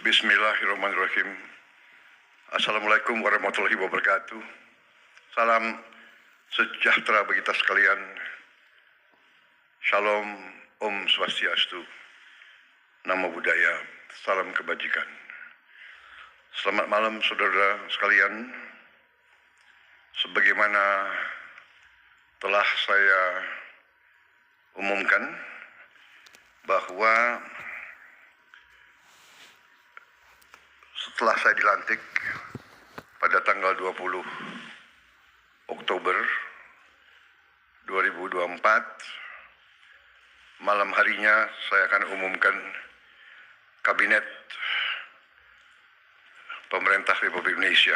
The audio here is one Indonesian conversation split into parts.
Bismillahirrahmanirrahim. Assalamualaikum warahmatullahi wabarakatuh. Salam sejahtera bagi kita sekalian. Shalom, Om Swastiastu, Namo Buddhaya, salam kebajikan. Selamat malam saudara sekalian. Sebagaimana telah saya umumkan bahwa setelah saya dilantik pada tanggal 20 Oktober 2024, malam harinya saya akan umumkan Kabinet Pemerintah Republik Indonesia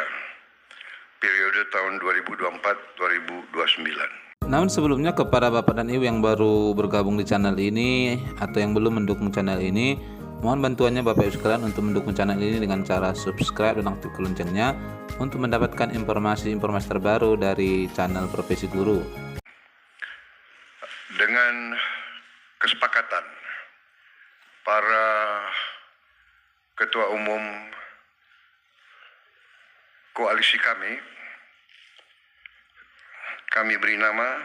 periode tahun 2024-2029. Namun sebelumnya kepada Bapak dan Ibu yang baru bergabung di channel ini atau yang belum mendukung channel ini, mohon bantuannya Bapak Ibu sekalian untuk mendukung channel ini dengan cara subscribe dan aktifkan loncengnya untuk mendapatkan informasi-informasi terbaru dari channel Profesi Guru. Dengan kesepakatan para ketua umum koalisi kami beri nama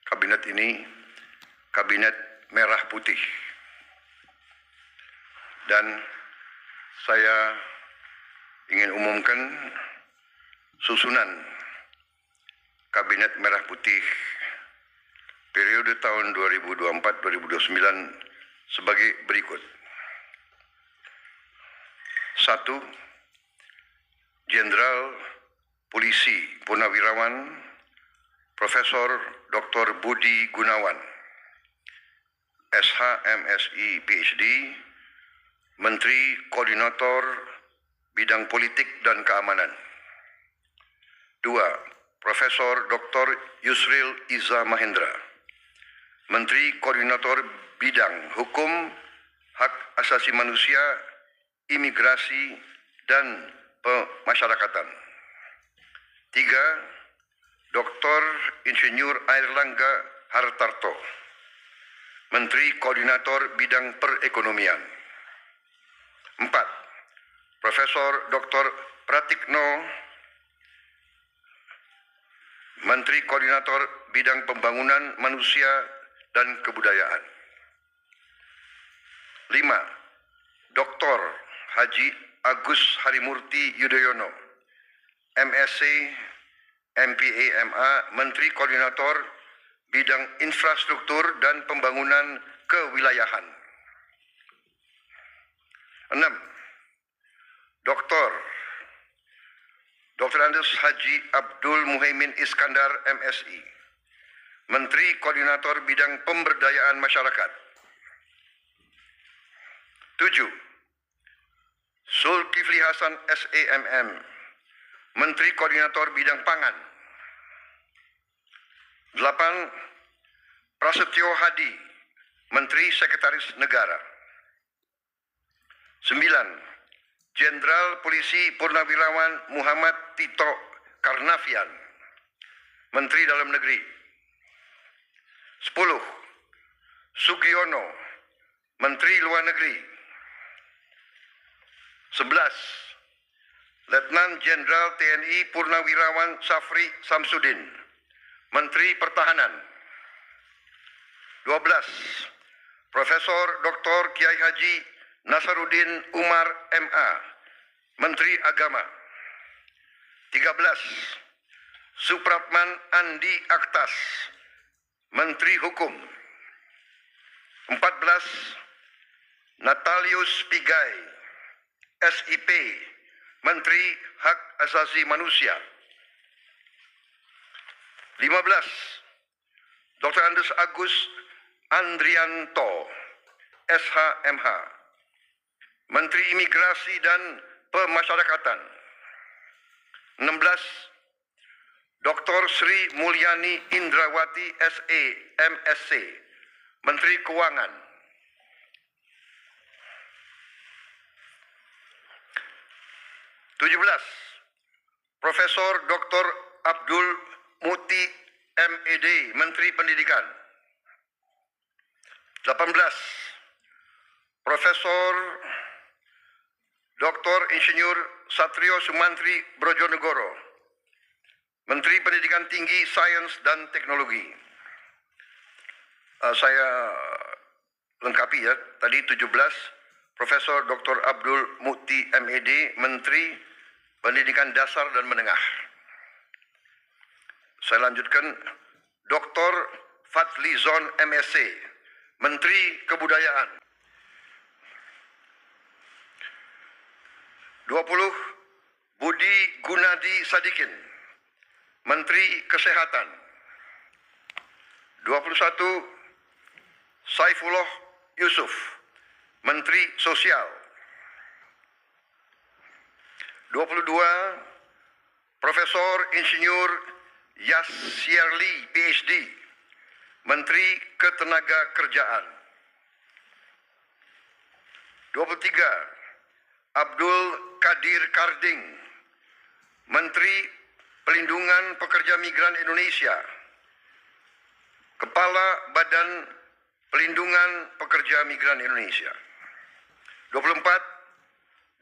kabinet ini Kabinet Merah Putih. Dan saya ingin umumkan susunan Kabinet Merah Putih periode tahun 2024-2029 sebagai berikut. 1. Jenderal Polisi Purnawirawan Profesor Dr. Budi Gunawan, SH, MSI, PhD, Menteri Koordinator Bidang Politik dan Keamanan. 2. Profesor Dr. Yusril Iza Mahendra, Menteri Koordinator Bidang Hukum, Hak Asasi Manusia, Imigrasi, dan Pemasyarakatan. 3. Dr. Insinyur Airlangga Hartarto, Menteri Koordinator Bidang Perekonomian. 4. Profesor Dr. Pratikno, Menteri Koordinator Bidang Pembangunan Manusia dan Kebudayaan. 5. Dr. Haji Agus Harimurti Yudhoyono, MSc, MPA, MA, Menteri Koordinator Bidang Infrastruktur dan Pembangunan Kewilayahan. 6. Dr. Andes Haji Abdul Muhaimin Iskandar, MSI, Menteri Koordinator Bidang Pemberdayaan Masyarakat. 7. Zulkifli Hasan, SEMM, Menteri Koordinator Bidang Pangan. 8. Prasetyo Hadi, Menteri Sekretaris Negara. 9. Jenderal Polisi Purnawirawan Muhammad Tito Karnavian, Menteri Dalam Negeri. 10. Sugiono, Menteri Luar Negeri. 11. Letnan Jenderal TNI Purnawirawan Safri Samsudin, Menteri Pertahanan. 12. Profesor Dr. Kiai Haji Nasaruddin Umar, MA, Menteri Agama. 13. Supratman Andi Aktas, Menteri Hukum. 14. Natalius Pigai, SIP, Menteri Hak Asasi Manusia. 15. Dr. Andes Agus Andrianto, SHMH, Menteri Imigrasi dan Pemasyarakatan. 16. Dr. Sri Mulyani Indrawati, SE, MSc, Menteri Keuangan. 17. Profesor Dr. Abdul Muti, MED, Menteri Pendidikan. 18. Profesor Dr. Insinyur Satrio Sumantri Brojonegoro, Menteri Pendidikan Tinggi, Sains dan Teknologi. Saya lengkapi ya, tadi 17, Profesor Dr. Abdul Mukti MED, Menteri Pendidikan Dasar dan Menengah. Saya lanjutkan, Dr. Fadlizon MSc, Menteri Kebudayaan. 20, Budi Gunadi Sadikin, Menteri Kesehatan. 21, Saifullah Yusuf, Menteri Sosial. 22, Profesor Insinyur Yasyarli PhD, Menteri Ketenagakerjaan. 23, Abdul Qadir Karding, Menteri Pelindungan Pekerja Migran Indonesia, Kepala Badan Pelindungan Pekerja Migran Indonesia. 24,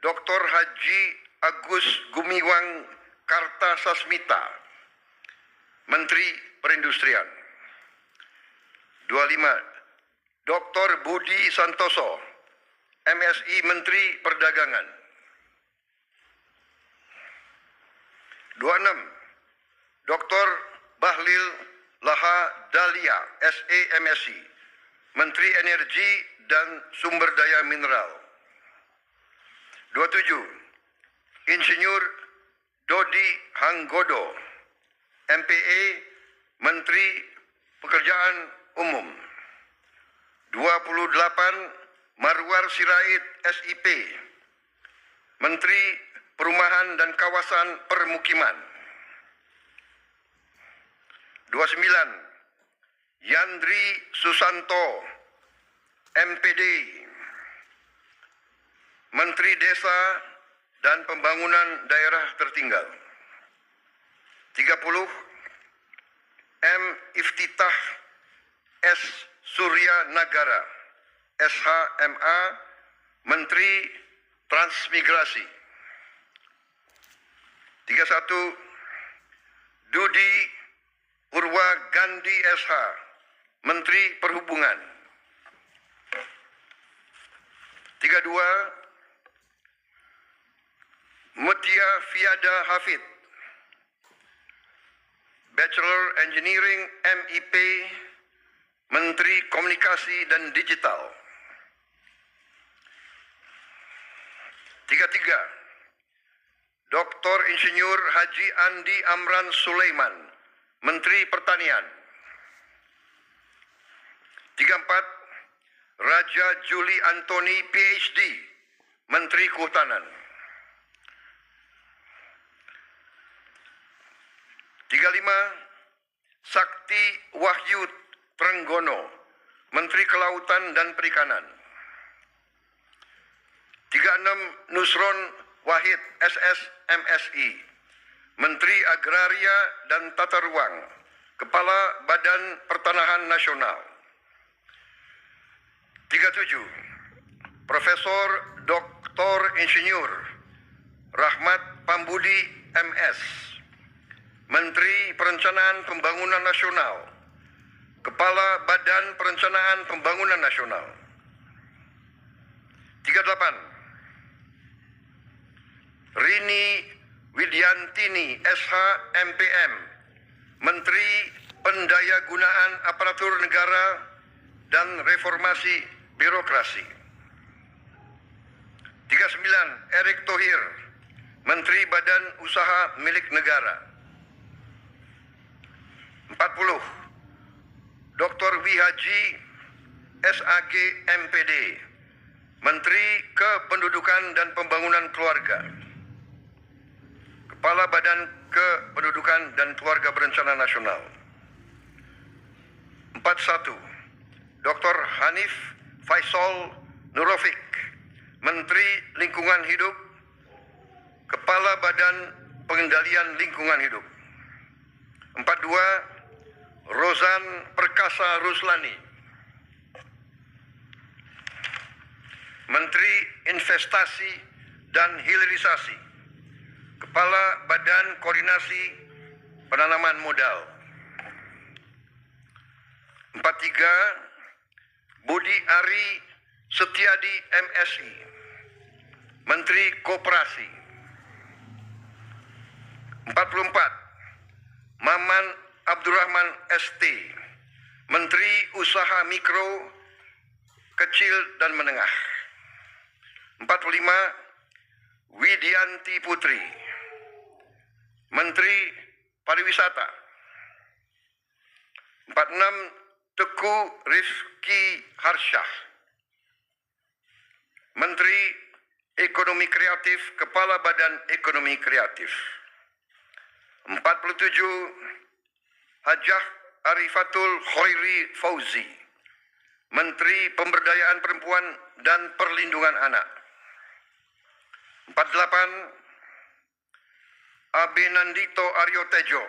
Dr. Haji Agus Gumiwang Kartasasmita, Menteri Perindustrian. 25, Dr. Budi Santoso, MSI, Menteri Perdagangan. 26, Dr. Bahlil Laha Dalia, SE MSI, Menteri Energi dan Sumber Daya Mineral. 27, Insinyur Dodi Hanggodo, MPE, Menteri Pekerjaan Umum. 28, Marwar Sirait, SIP, Menteri Perumahan dan Kawasan Permukiman. 29, Yandri Susanto, MPD, Menteri Desa dan Pembangunan Daerah Tertinggal. 30, M. Iftitah S. Surya Nagara, SHMA, Menteri Transmigrasi. 31, Dudi Purwa Gandhi SH, Menteri Perhubungan. 32, Mutia Fiada Hafid, Bachelor Engineering MIP, Menteri Komunikasi dan Digital. 33, Dr. Insinyur Haji Andi Amran Sulaiman, Menteri Pertanian. 34, Raja Juli Antoni PhD, Menteri Kehutanan. 35, Sakti Wahyu Trenggono, Menteri Kelautan dan Perikanan. 36, Nusron Wahid SS MSI, Menteri Agraria dan Tata Ruang, Kepala Badan Pertanahan Nasional. 37, Profesor Dr. Insinyur Rahmat Pambudi MS, Menteri Perencanaan Pembangunan Nasional, Kepala Badan Perencanaan Pembangunan Nasional. 38, Rini Widyantini SH MPM, Menteri Pendayagunaan Aparatur Negara dan Reformasi Birokrasi. 39, Erick Thohir, Menteri Badan Usaha Milik Negara. 40, Dr. Wihaji SAG MPD, Menteri Kependudukan dan Pembangunan Keluarga, Kepala Badan Kependudukan dan Keluarga Berencana Nasional. 41, Dr. Hanif Faisal Nurofik, Menteri Lingkungan Hidup, Kepala Badan Pengendalian Lingkungan Hidup. 42, Rozan Perkasa Ruslani, Menteri Investasi dan Hilirisasi Kepala Badan Koordinasi Penanaman Modal. 43. Budi Ari Setiadi MSI, Menteri Koperasi. 44. Maman Abdurrahman ST, Menteri Usaha Mikro, Kecil dan Menengah. 45. Widianti Putri, Menteri Pariwisata. 46. Teguh Rifki Harsyah, Menteri Ekonomi Kreatif, Kepala Badan Ekonomi Kreatif. 47. Hajah Arifatul Khairi Fauzi, Menteri Pemberdayaan Perempuan dan Perlindungan Anak. 48. Abenandito Aryo Tejo,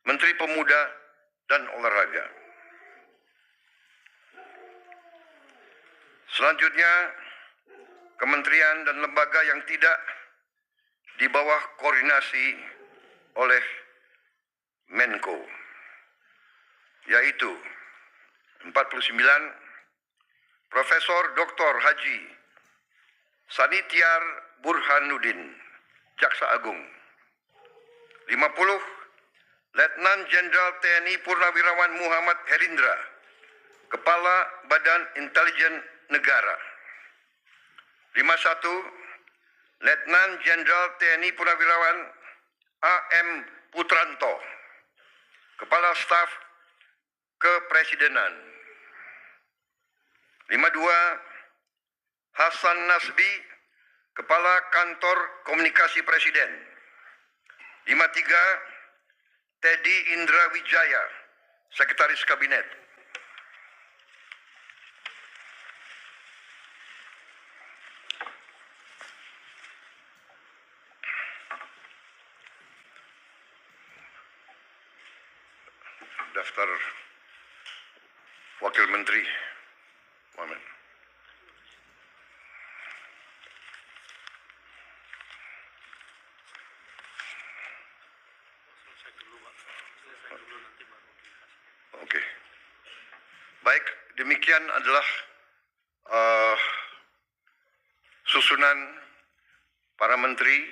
Menteri Pemuda dan Olahraga. Selanjutnya, kementerian dan lembaga yang tidak di bawah koordinasi oleh Menko, yaitu 49. Profesor Dr. Haji Sanitiar Burhanuddin, Jaksa Agung. 50. Letnan Jenderal TNI Purnawirawan Muhammad Herindra, Kepala Badan Intelijen Negara. 51. Letnan Jenderal TNI Purnawirawan AM Putranto, Kepala Staf Kepresidenan. 52. Hasan Nasbi, Kepala Kantor Komunikasi Presiden. 53. Teddy Indra Wijaya, Sekretaris Kabinet. Daftar Wakil Menteri. Amin. Oke. Baik, demikian adalah susunan para menteri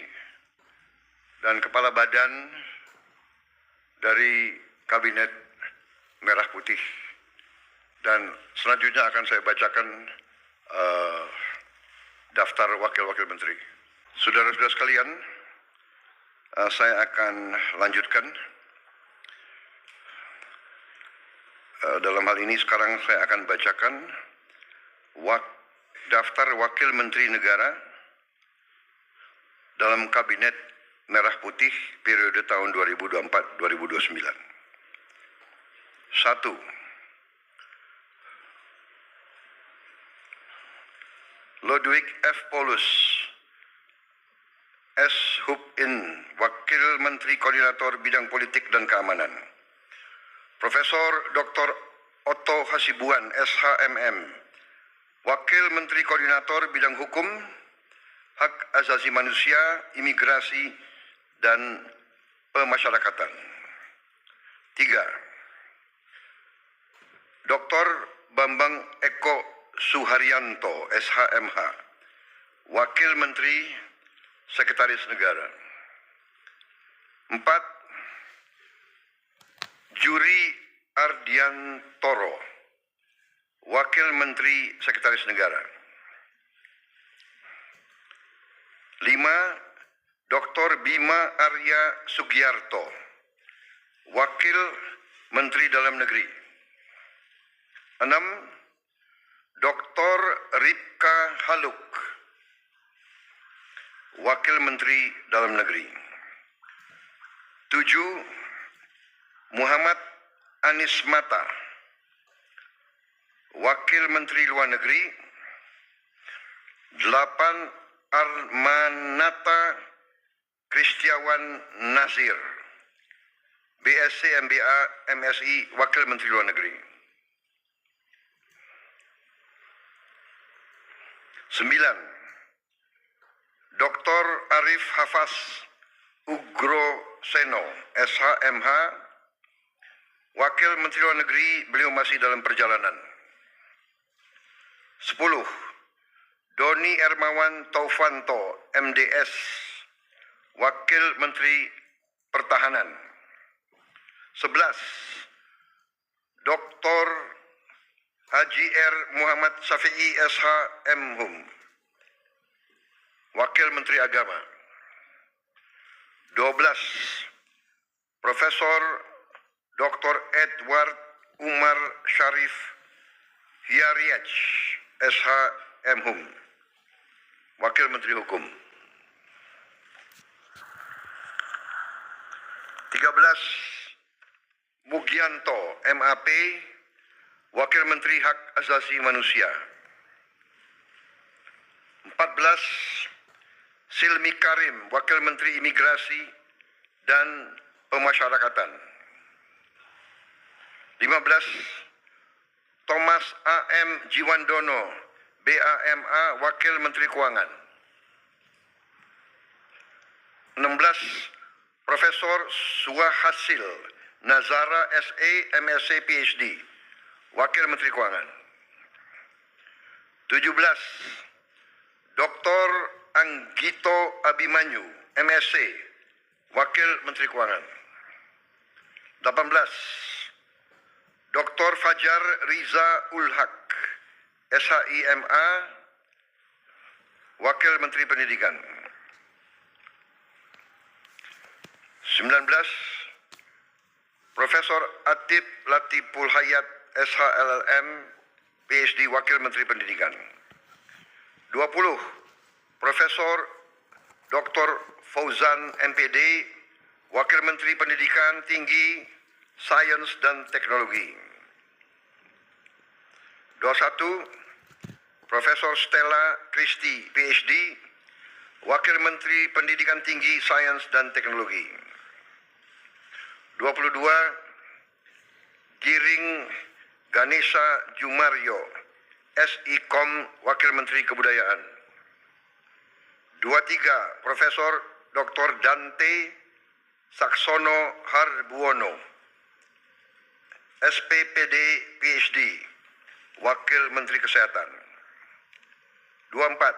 dan kepala badan dari Kabinet Merah Putih. Dan selanjutnya akan saya bacakan daftar wakil-wakil menteri. Saudara-saudara sekalian, saya akan lanjutkan. Dalam hal ini sekarang saya akan bacakan daftar wakil menteri negara dalam Kabinet Merah Putih periode tahun 2024-2029. 1. Ludwig F. Paulus, S. Hub-In, Wakil Menteri Koordinator Bidang Politik dan Keamanan. Profesor Dr. Otto Hasibuan, SHMM, Wakil Menteri Koordinator Bidang Hukum, Hak Asasi Manusia, Imigrasi, dan Pemasyarakatan. 3. Dr. Bambang Eko Suharyanto, SHMH, Wakil Menteri Sekretaris Negara. 4. Juri Ardiantoro, Wakil Menteri Sekretaris Negara. 5. Dr. Bima Arya Sugiarto, Wakil Menteri Dalam Negeri. 6. Dr. Ripka Haluk, Wakil Menteri Dalam Negeri. 7. Muhammad Anis Mata, Wakil Menteri Luar Negeri. 8. Armanata Kristiawan Nazir, BSc MBA MSI, Wakil Menteri Luar Negeri. 9. Dr. Arif Hafaz Ugroseno, SHMH, Wakil Menteri Luar Negeri, beliau masih dalam perjalanan. 10. Doni Ermawan Taufanto, MDS, Wakil Menteri Pertahanan. 11. Dr. Haji R. Muhammad Syafi'i SH MHum, Wakil Menteri Agama. 12. Profesor Dr. Edward Umar Syarif Hiyariach SH MHum, Wakil Menteri Hukum. 13. Mugianto MAP, Wakil Menteri Hak Asasi Manusia. 14. Silmi Karim, Wakil Menteri Imigrasi dan Pemasyarakatan. 15. Thomas A.M. Jiwandono, BAMA, Wakil Menteri Keuangan. 16. Profesor Suhasil Nazara SE, MSc, PhD, Wakil Menteri Keuangan. 17. Dr. Anggito Abimanyu, MSc, Wakil Menteri Keuangan. 18. Dr. Fajar Riza Ulhaq, SHIMA, Wakil Menteri Pendidikan. 19. Profesor Atib Latiful Hayat, SHLLM, PhD, Wakil Menteri Pendidikan. 20. Profesor Dr. Fauzan MPD, Wakil Menteri Pendidikan Tinggi, Sains dan Teknologi. 21. Profesor Stella Christie, PhD, Wakil Menteri Pendidikan Tinggi, Sains dan Teknologi. 22. Giring Ganesha Jumaryo, SIKOM, Wakil Menteri Kebudayaan. 23. Profesor Dr. Dante Saksono Harbuono, SPPD, PhD, Wakil Menteri Kesehatan. 24.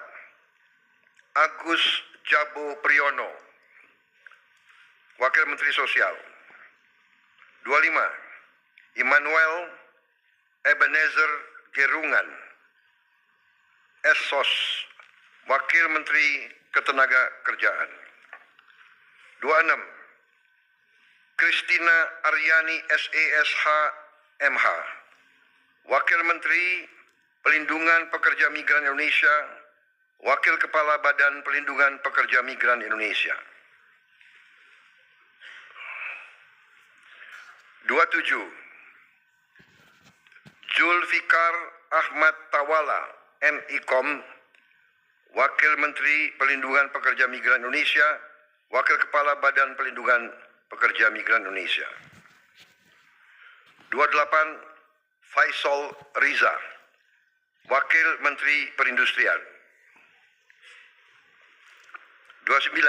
Agus Jabo Priyono, Wakil Menteri Sosial. 25. Immanuel Ebenezer Gerungan, SSOS, Wakil Menteri Ketenagakerjaan. 26. Christina Aryani SESH MH, Wakil Menteri Pelindungan Pekerja Migran Indonesia, Wakil Kepala Badan Pelindungan Pekerja Migran Indonesia. 27. Zulfikar Ahmad Tawala, MIKOM, Wakil Menteri Pelindungan Pekerja Migran Indonesia, Wakil Kepala Badan Pelindungan Pekerja Migran Indonesia. 28. Faisal Riza, Wakil Menteri Perindustrian. 29.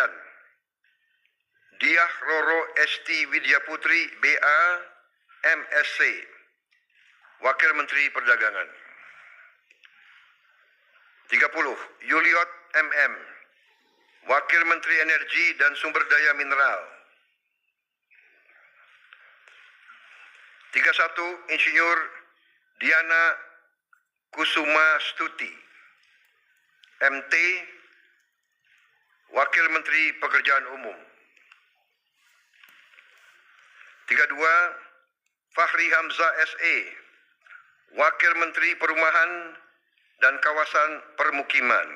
Diah Roro Esti Widya Putri, BA, MSc, Wakil Menteri Perdagangan. 30. Yuliot MM, Wakil Menteri Energi dan Sumber Daya Mineral. 31. Insinyur Diana Kusuma Stuti, MT, Wakil Menteri Pekerjaan Umum. 32. Fahri Hamzah SE, Wakil Menteri Perumahan dan Kawasan Permukiman.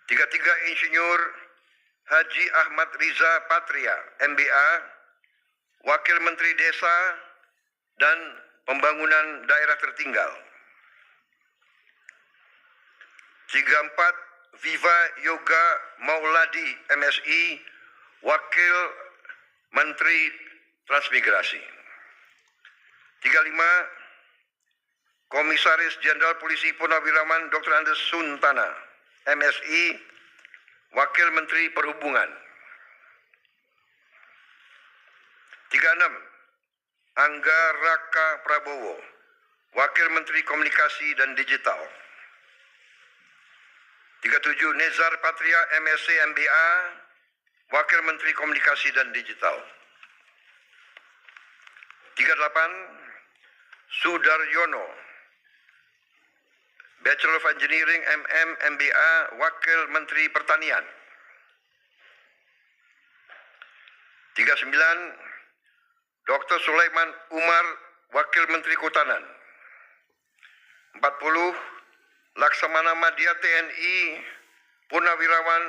33. Insinyur Haji Ahmad Riza Patria, MBA, Wakil Menteri Desa dan Pembangunan Daerah Tertinggal. 34. Viva Yoga Mauladi, MSI, Wakil Menteri Transmigrasi. 35. Komisaris Jenderal Polisi Purnawiraman Dr. Andes Suntana, MSI, Wakil Menteri Perhubungan. 36. Angga Raka Prabowo, Wakil Menteri Komunikasi dan Digital. 37. Nezar Patria, MSc MBA, Wakil Menteri Komunikasi dan Digital. 38. Sudaryono, Bachelor of Engineering, MM, MBA, Wakil Menteri Pertanian. 39. Dr. Sulaiman Umar, Wakil Menteri Kehutanan. 40. Laksamana Madya TNI, Purnawirawan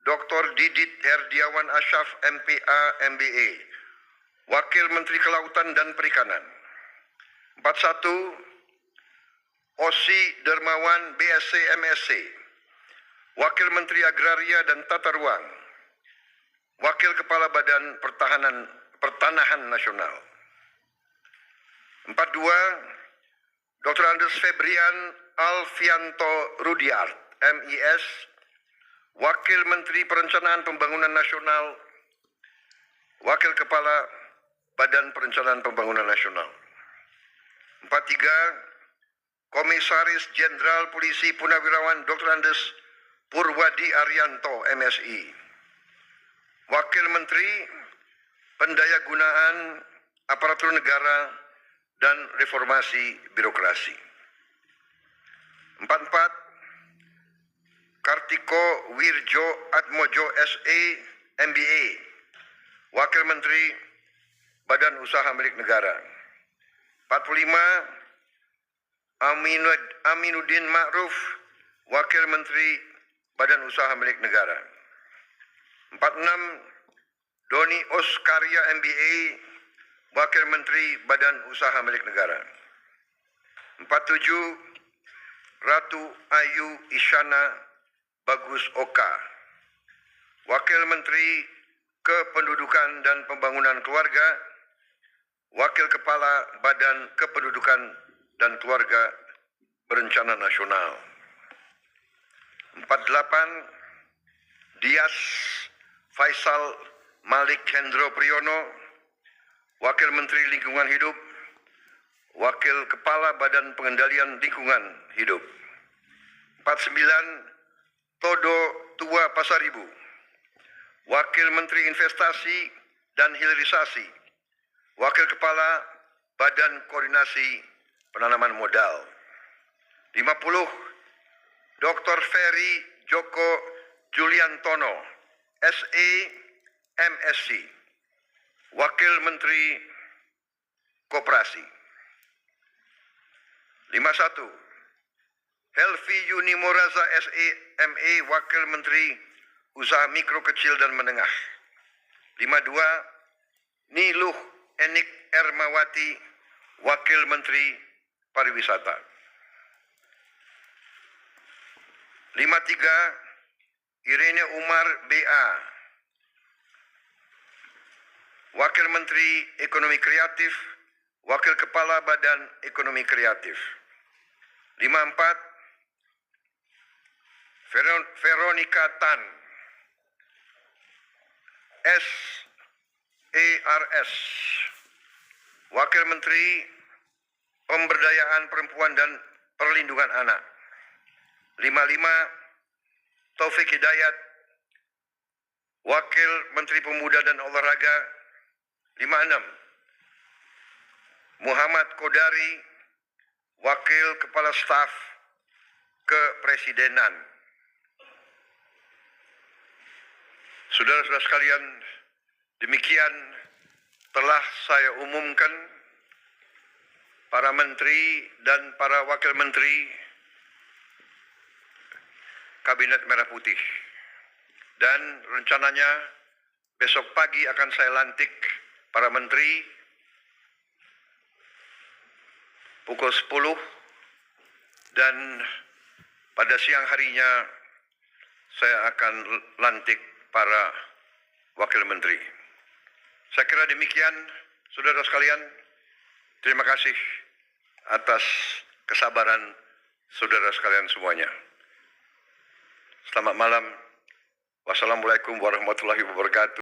Dr. Didit Herdiawan Asyaf, MPA, MBA, Wakil Menteri Kelautan dan Perikanan. 41. Osi Dermawan, BSc MSc, Wakil Menteri Agraria dan Tata Ruang, Wakil Kepala Badan Pertanahan Nasional. 42. Dr. Andes Febrian Alfianto Rudiart, MIS, Wakil Menteri Perencanaan Pembangunan Nasional, Wakil Kepala Badan Perencanaan Pembangunan Nasional. 43. Komisaris Jenderal Polisi Purnawirawan Dr. Andes Purwadi Arianto, MSI, Wakil Menteri Pendayagunaan Aparatur Negara dan Reformasi Birokrasi. 44. Kartiko Wirjo Atmojo, SE, MBA, Wakil Menteri Badan Usaha Milik Negara. 45. Aminuddin Ma'ruf, Wakil Menteri Badan Usaha Milik Negara. 46. Doni Oskarya, MBA, Wakil Menteri Badan Usaha Milik Negara. 47. Ratu Ayu Isyana Bagus Oka, Wakil Menteri Kependudukan dan Pembangunan Keluarga, Wakil Kepala Badan Kependudukan dan Keluarga Berencana Nasional. 48. Dias Faisal Malik Hendro Priyono, Wakil Menteri Lingkungan Hidup, Wakil Kepala Badan Pengendalian Lingkungan Hidup. 49. Todo Tua Pasaribu, Wakil Menteri Investasi dan Hilirisasi, Wakil Kepala Badan Koordinasi Penanaman Modal. 50. Dr. Ferry Joko Juliantono, SE, MSc, Wakil Menteri Koperasi. 51. Helvi Yuni Moraza, SE, MA, Wakil Menteri Usaha Mikro Kecil dan Menengah. 52. Niluh Enik Ermawati, Wakil Menteri Pariwisata. 53. Irene Umar, BA, Wakil Menteri Ekonomi Kreatif, Wakil Kepala Badan Ekonomi Kreatif. 54. Veronica Tan, SARS, Wakil Menteri Pemberdayaan Perempuan dan Perlindungan Anak. 55. Taufik Hidayat, Wakil Menteri Pemuda dan Olahraga. 56. Muhammad Kodari, Wakil Kepala Staf Kepresidenan. Saudara-saudara sekalian, demikian telah saya umumkan para menteri dan para wakil menteri Kabinet Merah Putih. Dan rencananya besok pagi akan saya lantik para menteri pukul 10 dan pada siang harinya saya akan lantik para wakil menteri. Saya kira demikian, saudara sekalian. Terima kasih atas kesabaran saudara sekalian semuanya. Selamat malam. Wassalamualaikum warahmatullahi wabarakatuh.